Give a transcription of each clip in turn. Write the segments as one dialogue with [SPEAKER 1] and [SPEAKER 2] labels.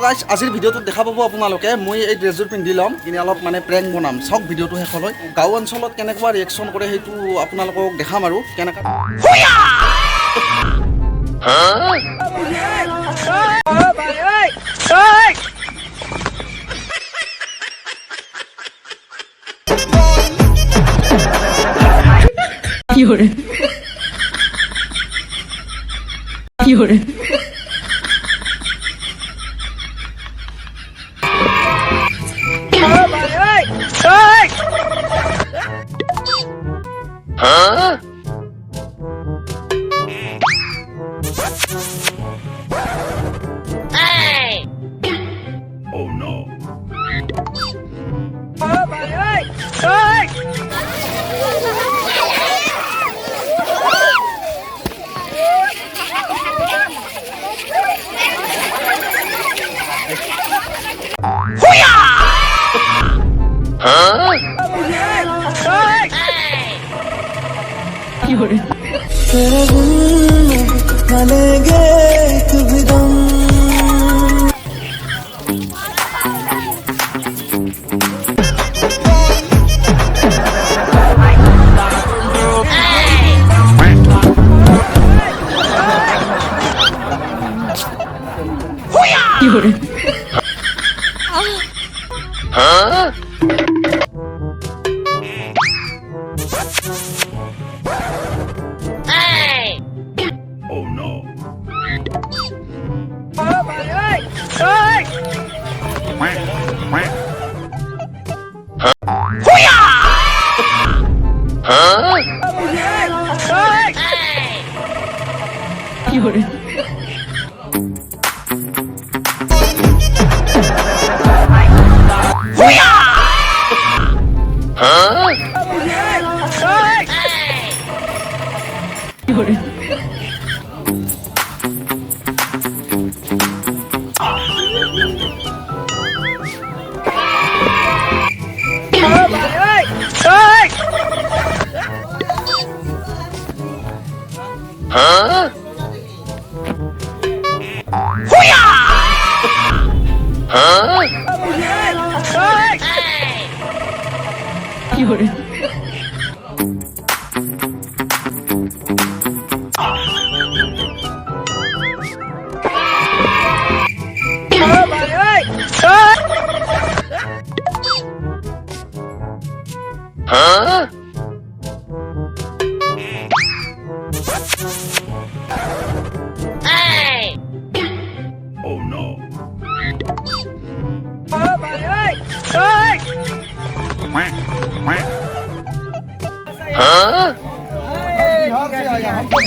[SPEAKER 1] Guys আজিৰ ভিডিঅ'টোত দেখা পাব আপোনালোকে মই এই ড্ৰেছযোৰ পিন্ধি ল'ম কিনে অলপ মানে প্ৰেংক বনাম চাওক ভিডিঅ'টো শেষলৈ গাঁও অঞ্চলত কেনেকুৱা ৰিয়েকশ্যন কৰে সেইটো আপোনালোকক দেখাম আৰু কেনেকুৱা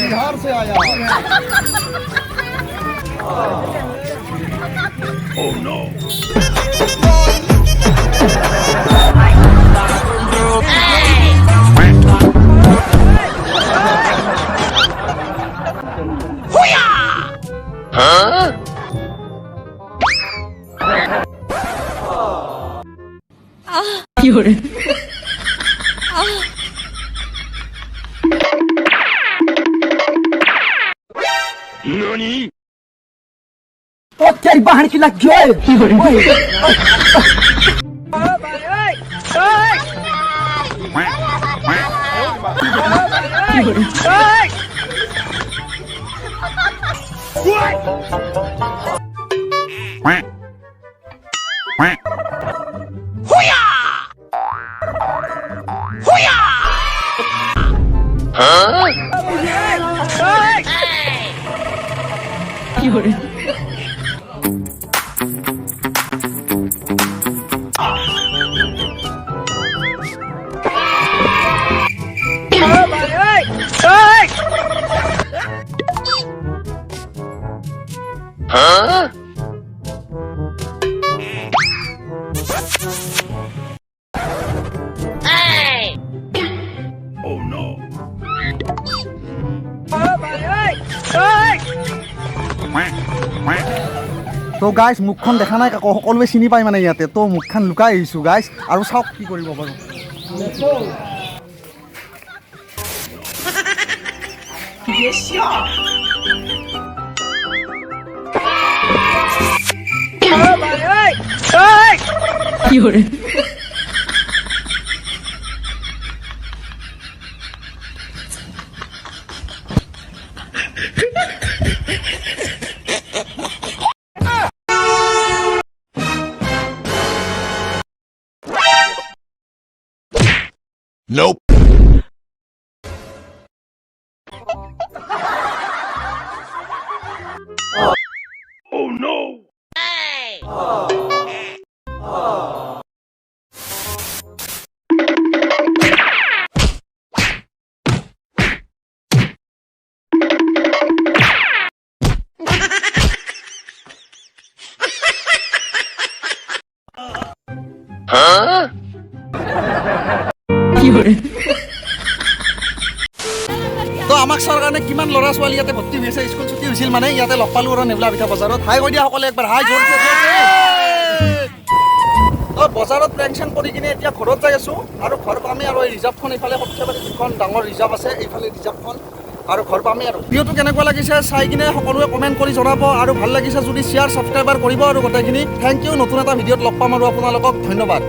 [SPEAKER 1] बिहार से आया Oh no NANI?
[SPEAKER 2] Oh, तेरी बहन की लग गई
[SPEAKER 1] Oh no तो गाइस मुखখন দেখা নাই কাকো সকলোৱে চিনি পায় মানে ইয়াতে তো মুখখন লুকাই আহিছো গাইস আৰু চাওক কি কৰিব পাৰো Yes,
[SPEAKER 3] Nope. Oh no. Huh?
[SPEAKER 1] তো আমাক চাৰ কাৰণে কিমান ল'ৰা ছোৱালী ইয়াতে ভৰ্তি হৈ আছে স্কুল ছুটি হৈছিল মানে ইয়াতে লগ পালোঁ আৰু নেবলা পিঠা বজাৰত হাই কৈ দিয়া সকলে একবাৰ হাই জোৰছে তো বজাৰত প্ৰেং চেং কৰি কিনে এতিয়া ঘৰত যাই আছোঁ আৰু ঘৰ পামেই আৰু এই ৰিজাৰ্ভখন এইফালে সৰ্থেবাৰী যিখন ডাঙৰ ৰিজাৰ্ভ আছে এইফালে ৰিজাৰ্ভখন আৰু ঘৰ পামেই আৰু ভিডিঅ'টো কেনেকুৱা লাগিছে চাই কিনে সকলোৱে কমেণ্ট কৰি জনাব আৰু ভাল লাগিছে যদি শ্বেয়াৰ ছাবস্ক্ৰাইবাৰ কৰিব আৰু গোটেইখিনি থেংক ইউ নতুন এটা ভিডিঅ'ত লগ পাম আৰু আপোনালোকক ধন্যবাদ